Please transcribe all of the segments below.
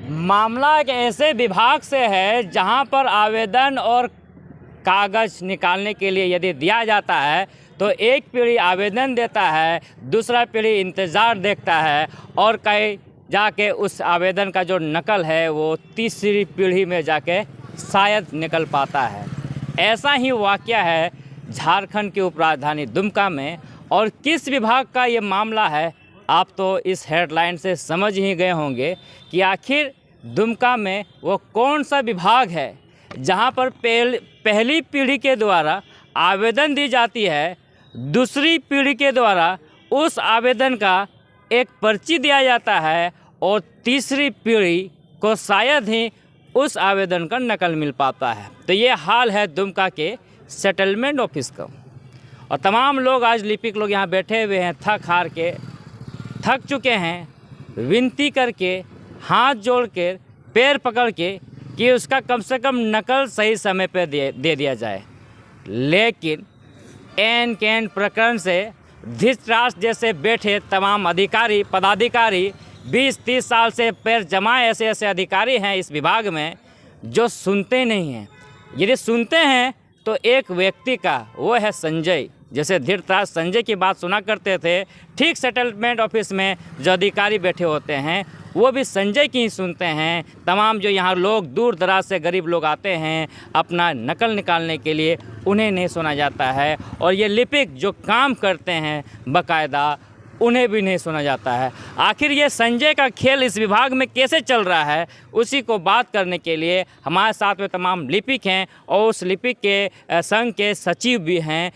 मामला एक ऐसे विभाग से है जहां पर आवेदन और कागज़ निकालने के लिए यदि दिया जाता है तो एक पीढ़ी आवेदन देता है, दूसरा पीढ़ी इंतज़ार देखता है और कहीं जाके उस आवेदन का जो नकल है वो तीसरी पीढ़ी में जाके शायद निकल पाता है। ऐसा ही वाक़या है झारखंड की उपराजधानी दुमका में। और किस विभाग का ये मामला है आप तो इस हेडलाइन से समझ ही गए होंगे कि आखिर दुमका में वो कौन सा विभाग है जहां पर पहली पीढ़ी के द्वारा आवेदन दी जाती है, दूसरी पीढ़ी के द्वारा उस आवेदन का एक पर्ची दिया जाता है और तीसरी पीढ़ी को शायद ही उस आवेदन का नकल मिल पाता है। तो ये हाल है दुमका के सेटलमेंट ऑफिस का। और तमाम लोग आज लिपिक लोग यहाँ बैठे हुए हैं, थक चुके हैं, विनती करके, हाथ जोड़ के, पैर पकड़ के कि उसका कम से कम नकल सही समय पर दे दिया जाए। लेकिन एन कैन प्रकरण से धृतराष्ट्र जैसे बैठे तमाम अधिकारी पदाधिकारी 20-30 साल से पैर जमाए ऐसे अधिकारी हैं इस विभाग में जो सुनते नहीं हैं। यदि सुनते हैं तो एक व्यक्ति का, वो है संजय। जैसे धृतराष्ट्र संजय की बात सुना करते थे, ठीक सेटलमेंट ऑफिस में जो अधिकारी बैठे होते हैं वो भी संजय की ही सुनते हैं। तमाम जो यहाँ लोग दूर दराज से गरीब लोग आते हैं अपना नकल निकालने के लिए, उन्हें नहीं सुना जाता है। और ये लिपिक जो काम करते हैं बाकायदा, उन्हें भी नहीं सुना जाता है। आखिर ये संजय का खेल इस विभाग में कैसे चल रहा है, उसी को बात करने के लिए हमारे साथ में तमाम लिपिक हैं और उस लिपिक के संघ के सचिव भी हैं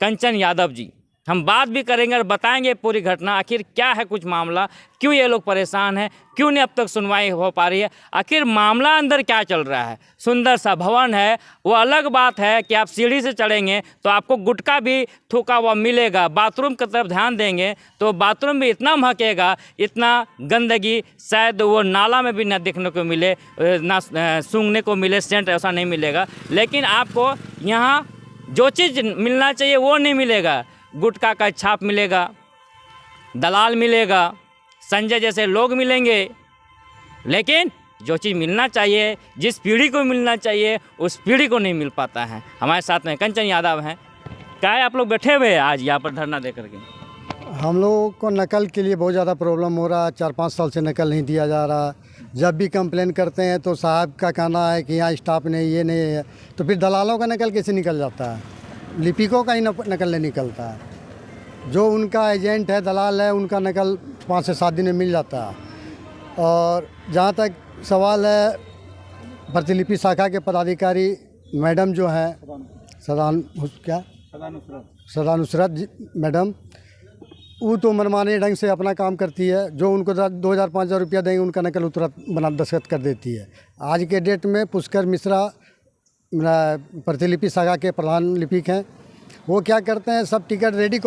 कंचन यादव जी। हम बात भी करेंगे और बताएंगे पूरी घटना, आखिर क्या है कुछ मामला, क्यों ये लोग परेशान हैं, क्यों नहीं अब तक सुनवाई हो पा रही है, आखिर मामला अंदर क्या चल रहा है। सुंदर सा भवन है, वो अलग बात है कि आप सीढ़ी से चढ़ेंगे तो आपको गुटखा भी थूका हुआ मिलेगा। बाथरूम की तरफ ध्यान देंगे तो बाथरूम भी इतना महकेगा, इतना गंदगी शायद वो नाला में भी ना देखने को मिले, ना सूंघने को मिले, सेंट ऐसा नहीं मिलेगा। लेकिन आपको यहाँ जो चीज़ मिलना चाहिए वो नहीं मिलेगा। गुटखा का छाप मिलेगा, दलाल मिलेगा, संजय जैसे लोग मिलेंगे, लेकिन जो चीज़ मिलना चाहिए, जिस पीढ़ी को मिलना चाहिए, उस पीढ़ी को नहीं मिल पाता है। हमारे साथ में कंचन यादव हैं। क्या है आप लोग बैठे हुए हैं आज यहाँ पर धरना दे करके? हम लोगों को नकल के लिए बहुत ज़्यादा प्रॉब्लम हो रहा है। 4-5 साल से नकल नहीं दिया जा रहा। जब भी कंप्लेन करते हैं तो साहब का कहना है कि यहाँ स्टाफ नहीं, ये नहीं है, तो फिर दलालों का नकल कैसे निकल जाता है? लिपिकों का ही नकल नहीं निकलता है। जो उनका एजेंट है, दलाल है, उनका नकल 5 से 7 दिन में मिल जाता है। और जहाँ तक सवाल है प्रतिलिपि शाखा के पदाधिकारी मैडम जो हैं सदानुसरत मैडम, वो तो मनमाने ढंग से अपना काम करती है। जो उनको 2,000-5,000 रुपया देंगे उनका नकल तुरंत बना दस्तखत कर देती है। आज के डेट में पुष्कर मिश्रा प्रतिलिपि शाखा के प्रधान लिपिक हैं, वो क्या करते हैं, सब टिकट रेडी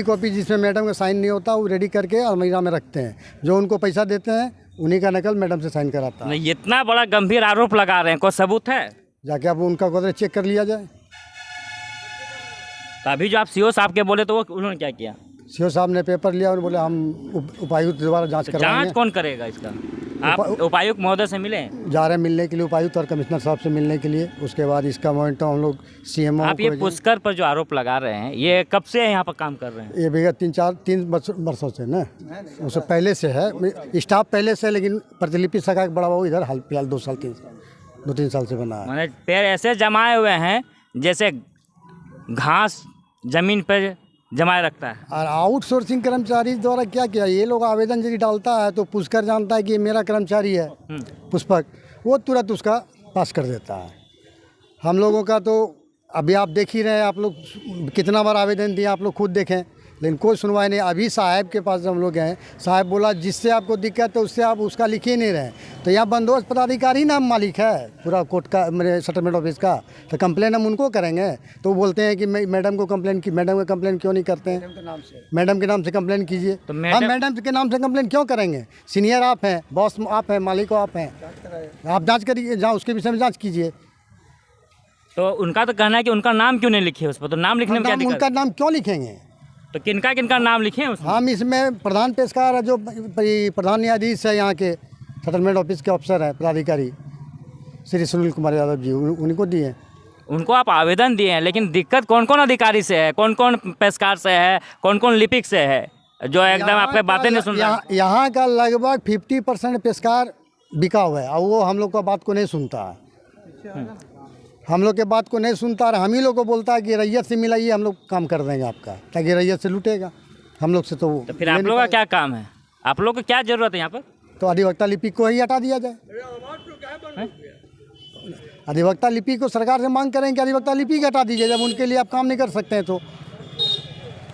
कॉपी जिसमें मैडम का साइन नहीं होता, वो रेडी करके अलमीरा में रखते हैं। जो उनको पैसा देते हैं उन्हीं का नकल मैडम से साइन कराता है। इतना बड़ा गंभीर आरोप लगा रहे हैं, कोई सबूत है? जाके अब उनका गोदरेज चेक कर लिया जाए। तो अभी जो आप सीओ साहब के बोले तो वो उन्होंने क्या किया? सीओ साहब ने पेपर लिया और बोले हम उपायुक्त द्वारा जांच करवाएंगे। जांच कौन करेगा इसका? आप उपायुक्त महोदय से मिले? जा रहे हैं मिलने के लिए, उपायुक्त और कमिश्नर साहब से मिलने के लिए। उसके बाद इसका मोमेंटम हम लोग सीएमओ। आप ये पुष्कर पर जो आरोप लगा रहे हैं, ये कब से यहाँ पर काम कर रहे हैं? ये विगत 3 वर्षों से ना, उससे पहले से है, स्टाफ पहले से, लेकिन प्रतिलिपि शाखा का बड़ा वो इधर हाल फिलहाल 2-3 साल से बना है। मैंने पैर ऐसे जमाए हुए हैं जैसे घास जमीन पर जमाए रखता है। और आउटसोर्सिंग कर्मचारी द्वारा क्या किया, ये लोग आवेदन यदि डालता है तो पुष्कर जानता है कि ये मेरा कर्मचारी है पुष्पक, वो तुरंत उसका पास कर देता है। हम लोगों का तो अभी आप देख ही रहे हैं, आप लोग कितना बार आवेदन दिए आप लोग खुद देखें, लेकिन कोई सुनवाई नहीं। अभी साहब के पास हम लोग गए, साहब बोला जिससे आपको दिक्कत है उससे आप उसका लिख ही नहीं रहे। तो यहाँ बंदोबस्त पदाधिकारी ना मालिक है पूरा कोर्ट का, मेरे सेटलमेंट ऑफिस का, तो कंप्लेन हम उनको करेंगे। तो बोलते हैं कि मैडम को कंप्लेन की, मैडम का कंप्लेन क्यों नहीं करते हैं? मैडम के नाम से कंप्लेन कीजिए। तो हम मैडम के नाम से कंप्लेन क्यों करेंगे? सीनियर आप हैं, बॉस आप हैं, मालिक आप हैं, आप जाँच करिए, जहाँ उसके विषय में जाँच कीजिए। तो उनका तो कहना है कि उनका नाम क्यों नहीं लिखे उस पर? तो नाम लिखने में क्या दिक्कत? उनका नाम क्यों लिखेंगे? तो किनका नाम लिखे हैं उसमें? हम इसमें प्रधान पेशकार है, जो प्रधान न्यायाधीश है यहाँ के, सेटलमेंट ऑफिस के अफसर हैं, पदाधिकारी श्री सुनील कुमार यादव जी, उनको दिए। उनको आप आवेदन दिए हैं, लेकिन दिक्कत कौन कौन अधिकारी से है, कौन कौन पेशकार से है, कौन कौन लिपिक से है, जो एकदम आपके बातें नहीं सुन रहा? यहाँ का लगभग 50% पेशकार बिका हुआ है और वो हम लोग का बात को नहीं सुनता है। हम लोग के बात को नहीं सुनता और हम ही लोग को बोलता है कि रैयत से मिलाइए, हम लोग काम कर देंगे आपका, ताकि रैयत से लूटेगा हम लोग से। तो फिर आप लोग का क्या काम है, आप लोग को क्या जरूरत है यहाँ पर? तो अधिवक्ता लिपि को ही हटा दिया जाए। अधिवक्ता लिपि को सरकार से मांग करें कि अधिवक्ता लिपि हटा दीजिए, जब उनके लिए आप काम नहीं कर सकते हैं। तो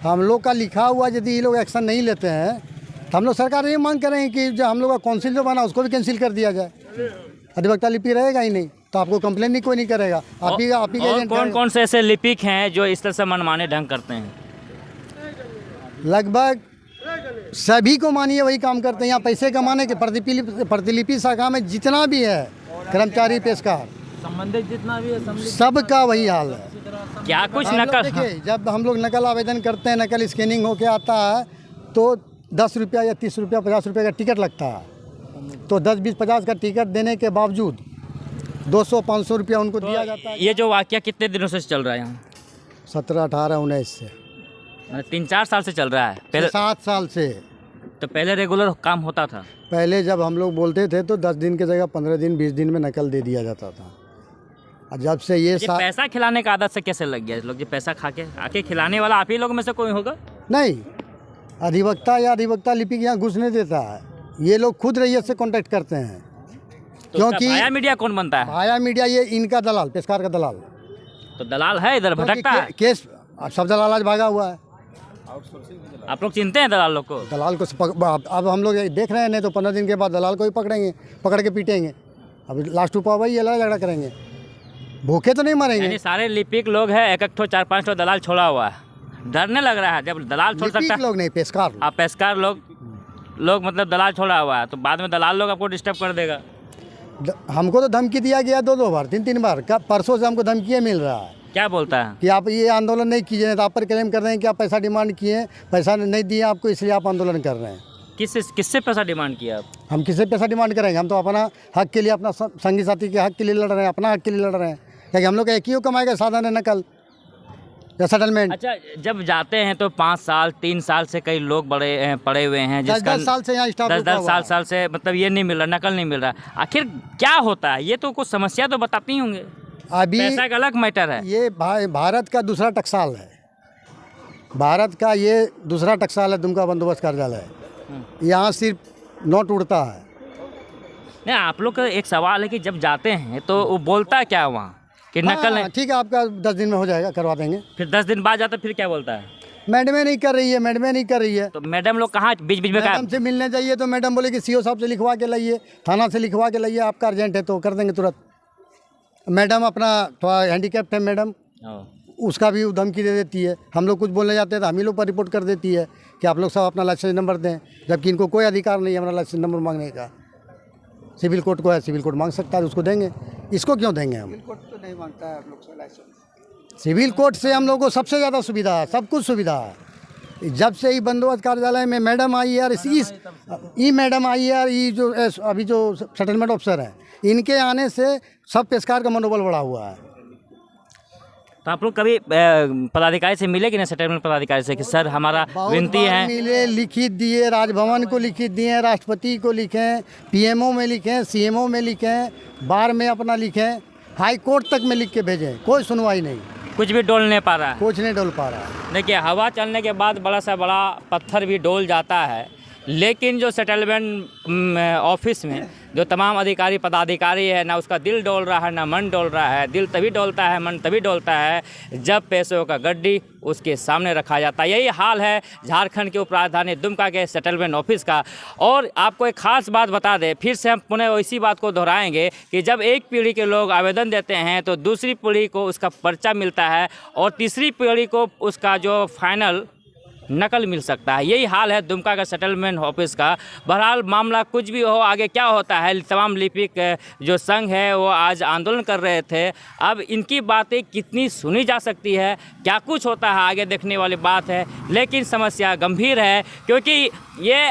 हम लोग का लिखा हुआ यदि ये लोग एक्शन नहीं लेते हैं तो हम लोग सरकार से ये मांग करें कि जो हम लोग का काउंसिल जो बना उसको भी कैंसिल कर दिया जाए। अधिवक्ता लिपि रहेगा ही नहीं तो आपको कंप्लेन नहीं कोई नहीं करेगा। आप ही के एजेंट कौन कौन से ऐसे लिपिक हैं जो इस तरह से मनमाने ढंग करते हैं? लगभग सभी को मानिए वही काम करते हैं। यहाँ पैसे कमाने के प्रतिलिपि शाखा में जितना भी है कर्मचारी पेशकार संबंधित जितना भी है सबका वही हाल है। क्या कुछ हम लोग नकल? देखिए, जब हम लोग नकल आवेदन करते हैं, नकल स्कैनिंग होके आता है तो 10 रुपया या 30 रुपया 50 रुपये का टिकट लगता है। तो 10 20 50 का टिकट देने के बावजूद 200-500 रुपया उनको दिया जाता है। ये जो वाकया कितने दिनों से चल रहा है यहाँ? 17, 18, 19 से 3-4 साल से चल रहा है। पहले 7 साल से। तो पहले रेगुलर काम होता था? पहले जब हम लोग बोलते थे तो 10 दिन की जगह 15 दिन 20 दिन में नकल दे दिया जाता था। और जब से ये पैसा खिलाने का आदत से कैसे लग गया? लोग जो पैसा खा के आके खिलाने वाला आप ही लोग में से कोई होगा? नहीं, अधिवक्ता या अधिवक्ता लिपि यहाँ घुस नहीं देता है। ये लोग खुद रैयत से कांटेक्ट करते हैं। तो क्योंकि भाया मीडिया कौन बनता है? भाया मीडिया ये इनका दलाल, पेशकार का दलाल। तो दलाल है इधर भटकता है। केस सब दलाल आज भागा हुआ है। आप लोग चिनते हैं दलाल लोग को? दलाल को अब हम लोग देख रहे हैं, नहीं तो 15 दिन के बाद दलाल को ही पकड़ेंगे, पकड़ के पीटेंगे। अब लास्ट उपाय वही है, लड़ाई झगड़ा करेंगे, भूखे तो नहीं मरेंगे। यानी सारे लिपिक लोग हैं, एक 4-5 तो दलाल छोड़ा हुआ है। डरने लग रहा है जब दलाल छोड़ सकता है। लोग नहीं, पेशकार। आप पेशकार लोग मतलब दलाल छोड़ा हुआ है, तो बाद में दलाल लोग आपको डिस्टर्ब कर देगा। हमको तो धमकी दिया गया 2 बार 3 बार। परसों से हमको धमकियाँ मिल रहा है। क्या बोलता है? कि आप ये आंदोलन नहीं कीजिए, तो आप पर क्लेम कर रहे हैं कि आप पैसा डिमांड किए, पैसा नहीं दिए आपको, इसलिए आप आंदोलन कर रहे हैं। किससे पैसा डिमांड किया आप? हम किससे पैसा डिमांड करेंगे? हम तो अपना हक के लिए, अपना संगी साथी के हक के लिए लड़ रहे हैं, अपना हक के लिए लड़ रहे हैं। क्योंकि हम लोग का एक ही कमाई का साधन है, नकल या सेटलमेंट। अच्छा, जब जाते हैं तो 5 साल 3 साल से कई लोग पड़े हुए हैं, 10 साल से यहाँ स्टाफ 10 साल से मतलब ये नहीं मिल रहा, नकल नहीं मिल रहा। आखिर क्या होता है? ये तो कुछ समस्या तो बताती होंगे। अभी पैसा का अलग मैटर है। ये भारत का दूसरा टकसाल है। भारत का ये दूसरा टकसाल है, दुमका बंदोबस्त कार्यालय। यहाँ सिर्फ नोट उड़ता है। नहीं, आप लोग का एक सवाल है कि जब जाते हैं तो वो बोलता है क्या वहाँ कि नकल है? ठीक है, आपका 10 दिन में हो जाएगा, करवा देंगे। फिर 10 दिन बाद जाता फिर क्या बोलता है? मैडम नहीं कर रही है, मैडम नहीं कर रही है। तो मैडम लोग कहाँ बीच में मैडम से मिलने जाइए तो मैडम बोले कि सीओ साहब से लिखवा के लाइए, थाना से लिखवा के लाइए, आपका अर्जेंट है तो कर देंगे तुरंत। मैडम अपना थोड़ा हैंडीकैप्ट है मैडम, उसका भी धमकी दे देती है। हम लोग कुछ बोलने जाते हैं तो हम ही लोग पर रिपोर्ट कर देती है कि आप लोग सब अपना लाइसेंस नंबर दें, जबकि इनको कोई अधिकार नहीं है हमारा लाइसेंस नंबर मांगने का। सिविल कोर्ट को है, सिविल कोर्ट मांग सकता है, उसको देंगे। इसको क्यों देंगे हम? सिविल कोर्ट तो नहीं मांगता है आप लोग से लाइसेंस। सिविल कोर्ट से हम लोग को सबसे ज़्यादा सुविधा है, सब कुछ सुविधा है। जब से ही बंदोबस्त कार्यालय में मैडम आई है, ई मैडम आई है, ये जो अभी जो सेटलमेंट ऑफिसर हैं, इनके आने से सब पेशकार का मनोबल बढ़ा हुआ है। तो आप लोग कभी पदाधिकारी से मिले कि नहीं, सेटलमेंट पदाधिकारी से, कि सर हमारा विनती है? मिले, लिखित दिए, राजभवन को लिखित दिए, राष्ट्रपति को लिखें, पीएमओ में लिखें, सीएमओ में लिखें, बार में अपना लिखें, हाई कोर्ट तक में लिख के भेजें, कोई सुनवाई नहीं। कुछ भी डोल नहीं पा रहा है? कुछ नहीं डोल पा रहा है। देखिए, हवा चलने के बाद बड़ा सा बड़ा पत्थर भी डोल जाता है, लेकिन जो सेटलमेंट ऑफिस में जो तमाम अधिकारी पदाधिकारी है, ना उसका दिल डोल रहा है ना मन डोल रहा है। दिल तभी डोलता है, मन तभी डोलता है जब पैसों का गड्डी उसके सामने रखा जाता है। यही हाल है झारखंड के उप राजधानी दुमका के सेटलमेंट ऑफिस का। और आपको एक ख़ास बात बता दें, फिर से हम पुनः इसी बात को दोहराएंगे कि जब एक पीढ़ी के लोग आवेदन देते हैं तो दूसरी पीढ़ी को उसका पर्चा मिलता है और तीसरी पीढ़ी को उसका जो फाइनल नकल मिल सकता है। यही हाल है दुमका का सेटलमेंट ऑफिस का। बहरहाल मामला कुछ भी हो, आगे क्या होता है, तमाम लिपिक जो संघ है वो आज आंदोलन कर रहे थे। अब इनकी बातें कितनी सुनी जा सकती है, क्या कुछ होता है, आगे देखने वाली बात है। लेकिन समस्या गंभीर है, क्योंकि ये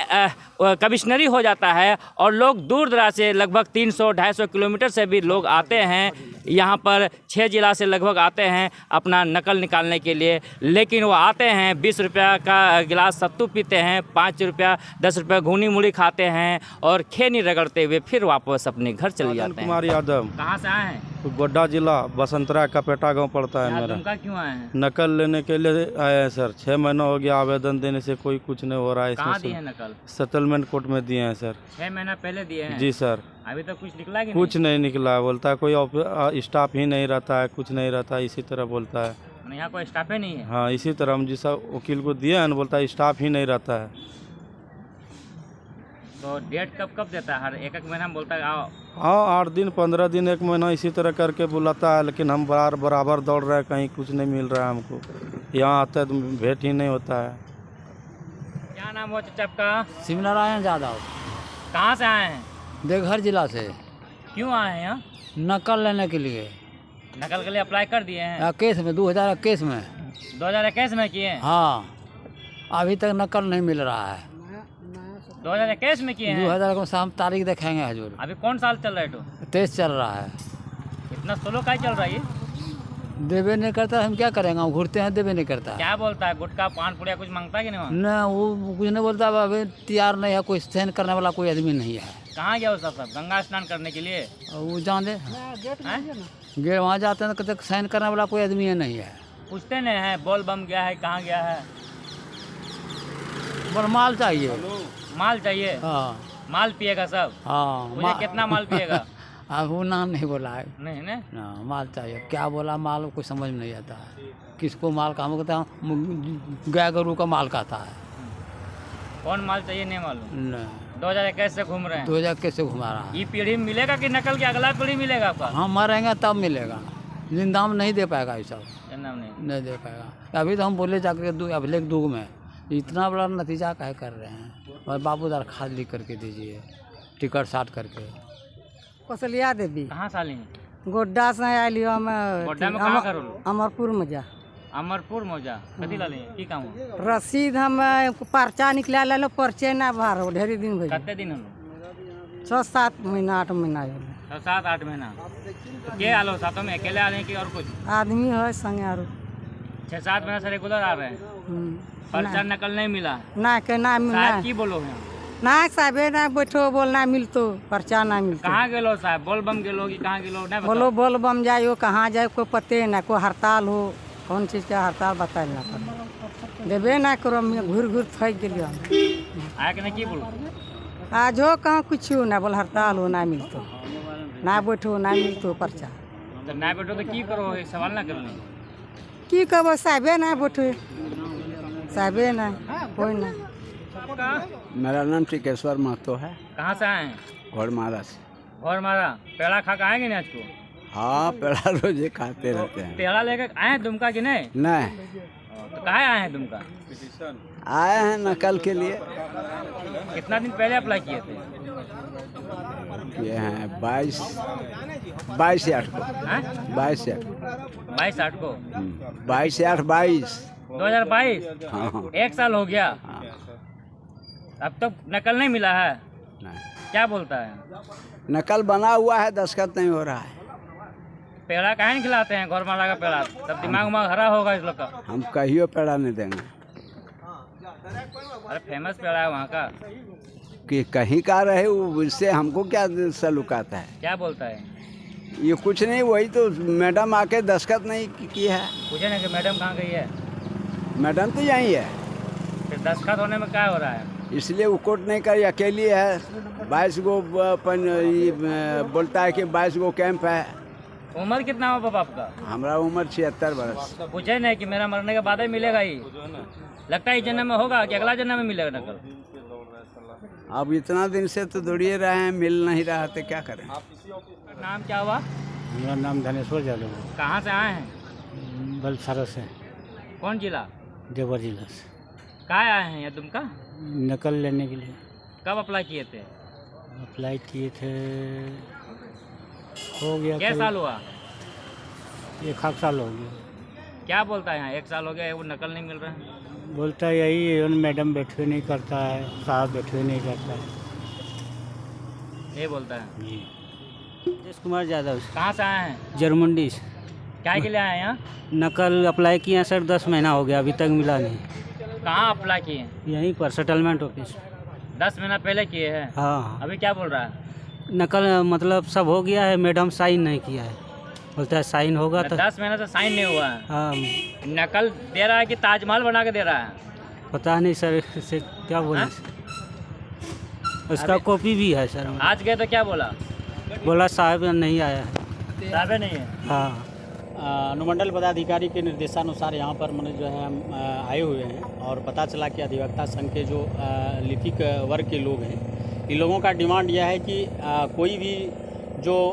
कमिश्नरी हो जाता है और लोग दूर दराज से लगभग 300-250 किलोमीटर से भी लोग आते हैं यहाँ पर। 6 जिला से लगभग आते हैं अपना नकल निकालने के लिए, लेकिन वो आते हैं 20 रुपया का गिलास सत्तू पीते हैं, 5 रुपया 10 रुपया घूनी मुड़ी खाते हैं और खेनी रगड़ते हुए फिर वापस अपने घर चले जाते हैं। कुमार यादव, कहाँ से आए हैं? गोड्डा जिला, बसंतरा कपेटा गांव पड़ता है मेरा। दुमका क्यों आए हैं? नकल लेने के लिए आए हैं सर। 6 महीना हो गया आवेदन देने से कोई कुछ नहीं हो रहा है। कहाँ दिए हैं नकल? सेटलमेंट कोर्ट में दिए हैं सर। 6 महीना पहले दिए हैं? जी सर। अभी तक कुछ निकला कि कुछ नहीं निकला। बोलता है कोई स्टाफ ही नहीं रहता है, कुछ नहीं रहता है, इसी तरह बोलता है। यहाँ कोई स्टाफ ही नहीं है? हाँ, इसी तरह हम जिस वकील को दिए हैं बोलता है स्टाफ ही नहीं रहता है। तो डेट कब कब देता है? हर एक महीना में बोलता है आओ? हाँ, 8 दिन 15 दिन 1 महीना इसी तरह करके बुलाता है, लेकिन हम बराबर दौड़ रहे हैं, कहीं कुछ नहीं मिल रहा है हमको। यहाँ आता है तो भेंट ही नहीं होता है। क्या नाम हुआ चाचा आपका? शिवनारायण यादव, कहाँ से आए हैं? देवघर जिला से। क्यों आए हैं यहाँ? नकल लेने के लिए। नकल के लिए अप्लाई कर दिए हैं? 21 में 2021 में। 2021 में किए हैं? हाँ, अभी तक नकल नहीं मिल रहा है। 2021 में किए हैं? 2000 को शाम तारीख देखेंगे हजूर। अभी कौन साल चल रहा है? तो 23 चल रहा है। इतना स्लो का चल रहा है ये? देवे नहीं करता, हम क्या करेंगे? हम घूरते हैं, देवे नहीं करता। क्या बोलता है? गुटखा पान पुड़िया कुछ मांगता है कि नहीं? न वो कुछ नहीं बोलता। अभी तैयार नहीं है, कोई सहन करने वाला कोई आदमी नहीं है। कहाँ गया वो सब? गंगा स्नान करने के लिए? वो जान दे, हैं? गेट वहाँ जाते हैं तो सहन करने वाला कोई आदमी ही नहीं है। पूछते नहीं है बोल बम गया है, कहाँ गया है? बस माल चाहिए। माल चाहिए? हाँ माल पिएगा सब? हाँ। मुझे कितना माल पिएगा? अब वो नाम नहीं बोला है नहीं ना? ना, माल चाहिए। क्या बोला माल कुछ समझ में नहीं आता है। किसको माल का हम कहता हूँ, गाय गरू का माल कहता है। कौन माल चाहिए नहीं मालूम। नहीं, 2021 से घूम रहे हैं। 2000 कैसे घुमा रहा है? ये पीढ़ी में मिलेगा कि नकल की अगला पीढ़ी मिलेगा आपका? हम मरेंगे तब मिलेगा, जिंदा में नहीं दे पाएगा ये सब, नाम नहीं। नहीं दे पाएगा। अभी तो हम बोले जाकर अभिलेख दुग में इतना बड़ा नतीजा काहे कर रहे हैं? और बाबू दरखास्त लिख करके दीजिए, टिकट साट करके। कौशल्या देवी, कहाँ साली हैं? गोड्डा से आयल हम। गोड्डा में कहाँ करो? अमरपुर में जा। अमरपुर मौजा कथी ला लें? की काम? रसीद हम पर्चा निकला लो, पर्चे ना भर हो, ढेरी दिन भइल। कितने दिन हम? 6-7 महीना 8 महीना। 7-8 महीना। तो के आलो साथों में? अकेले आ रहे हैं कि और कुछ? आदमी है संगे आरो। 6-7 महीना से रेगुलर आ रहे हैं। पर्चा नकल नहीं मिला? ना के ना साहब मिला की बोलो हैं? ना साहबे ना बैठो बोल ना मिलतो, पर्चा ना मिलतो। कहाँ गेलो साहब? बोल बम गेलो कि कहाँ गेलो? नहीं बोलो बोल बम जाइयो, कहाँ जाए कोई पते ना, कोई हड़ताल हो, कौन चीज का हड़ताल बताए ना पड़े। देवे ना करो, घूर घूर थक गेलियो। आए कि नहीं की बोलो? आज हो कहाँ कुछ ना, बोल हड़ताल हो ना मिलतो, ना बैठो ना मिलतो पर्चा। तो ना बैठो तो की करो? एक सवाल ना करनी की कहबो, साहबे ना बैठो, साहबे ना कोई ना। मेरा नाम टिकेश्वर महतो है। कहाँ से आए हैं? घोड़मारा से। और मारा पेड़ा खा के आएंगे ना आज को? हाँ, पेड़ा रोजे खाते रहते हैं। पेड़ा लेकर आए हैं दुमका कि नहीं? नहीं, तो कहाँ आए हैं दुमका? आए हैं नकल के लिए। कितना दिन पहले अप्लाई किए थे? किए हैं 22/8 को। 22/8। 22/8 को? 22/8/22। 2022? हाँ 1 साल हो गया। हाँ। अब तक नकल नहीं मिला है? नहीं, क्या बोलता है? नकल बना हुआ है, दस्तखत नहीं हो रहा है। पेड़ा काहे नहीं खिलाते हैं? घोर मारा का पेड़ा तब दिमाग उमाग हरा होगा इस लोग का। हम कहियो पेड़ा नहीं देंगे। अरे फेमस पेड़ा है वहाँ का। कि कहीं का रहे, उससे हमको क्या सलूकात है? क्या बोलता है? ये कुछ नहीं, वही तो मैडम आके दस्तखत नहीं की है। पूछे ना कि मैडम कहाँ गई है? मैडम तो यहीं है, फिर दस्तखत होने में क्या हो रहा है? इसलिए वो कोर्ट नहीं कर, अकेली है। 22 गो बोलता है कि 22 गो कैंप है। उम्र कितना हो बाप आपका? हमारा उम्र 76 वर्ष। पूछे नहीं कि मेरा मरने के बाद ही मिलेगा ही? लगता है इस जन्म में होगा कि अगला जन्म में मिलेगा नकल? अब इतना दिन से तो दौड़िए रहे हैं, मिल नहीं रहा तो क्या करें। नाम क्या हुआ? मेरा नाम धनेश्वर यादव है। कहाँ से आए हैं? बलसारा से, कौन जिला? देवर जिला से। कहाँ आए हैं यहाँ दुमका? नकल लेने के लिए। कब अप्लाई किए थे? अप्लाई किए थे, हो गया क्या साल हुआ? 1 साल हो गया। क्या बोलता है यहाँ? 1 साल हो गया वो नकल नहीं मिल रहा है? बोलता यही है, मैडम बैठे नहीं करता है, साहब बैठे नहीं करता है। ये बोलता है। राजेश कुमार यादव, कहाँ से आए हैं? जरमुंडी से। क्या के लिए आए हैं यहाँ? नकल अप्लाई किए हैं सर, 10 महीना हो गया, अभी तक मिला नहीं। कहाँ अप्लाई किए? यहीं पर सेटलमेंट ऑफिस। 10 महीना पहले किए हैं। हाँ, अभी क्या बोल रहा है? नकल मतलब सब हो गया है, मैडम साइन नहीं किया है। बोलता है साइन होगा तो। 10 महीने से साइन नहीं हुआ है। हाँ, नकल दे रहा है कि ताजमहल बना के दे रहा है? पता नहीं सर, इसे क्या बोले। उसका कॉपी भी है सर। आज गए तो क्या बोला? बोला साहब नहीं आया है। साहब नहीं है। हाँ, अनुमंडल पदाधिकारी के निर्देशानुसार यहाँ पर मैंने जो है हम आए हुए हैं और पता चला कि अधिवक्ता संघ के जो लिपिक वर्ग के लोग हैं, इन लोगों का डिमांड यह है कि कोई भी जो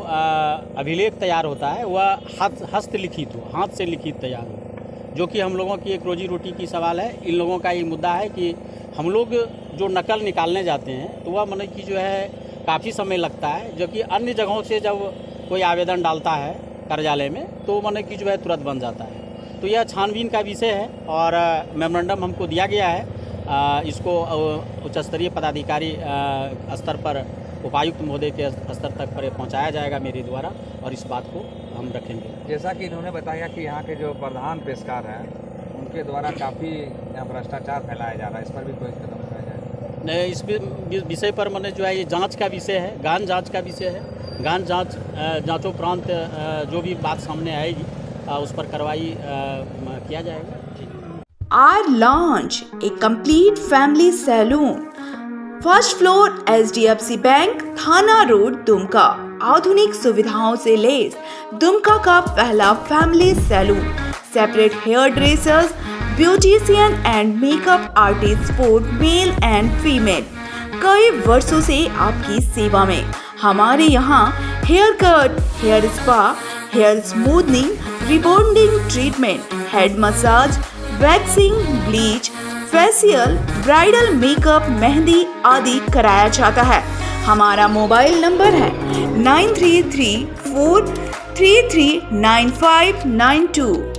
अभिलेख तैयार होता है वह हस्तलिखित हो, हाथ से लिखित तैयार हो, जो कि हम लोगों की एक रोजी रोटी की सवाल है। इन लोगों का ये मुद्दा है कि हम लोग जो नकल निकालने जाते हैं तो वह मैंने कि जो है काफ़ी समय लगता है, जो कि अन्य जगहों से जब कोई आवेदन डालता है कार्यालय में तो मैंने कि जो है तुरंत बन जाता है। तो यह छानबीन का विषय है और मेमोरेंडम हमको दिया गया है। इसको उच्च स्तरीय पदाधिकारी स्तर पर उपायुक्त महोदय के स्तर तक पर पहुंचाया जाएगा मेरे द्वारा और इस बात को हम रखेंगे। जैसा कि इन्होंने बताया कि यहाँ के जो प्रधान पेशकार हैं उनके द्वारा काफ़ी यहाँ भ्रष्टाचार फैलाया जा रहा है, इस पर भी कोई कदम उठाया जाए? नहीं, इस विषय पर मैंने जो है ये जांच का विषय है, गान जांच का विषय है। गान जांचोपरांत जो भी बात सामने आएगी उस पर कार्रवाई किया जाएगा। Our launch a complete family saloon. First floor HDFC bank, थाना रोड, दुमका। आधुनिक सुविधाओं से लैस दुमका का पहला family saloon. Separate hairdressers, beautician and makeup artist for male and female. कई वर्षों से आपकी सेवा में। हमारे यहाँ haircut, hair spa, hair smoothing, rebonding treatment, head massage, waxing, bleach, facial, bridal makeup, mehndi आदि कराया जाता है। हमारा मोबाइल नंबर है 9334339592।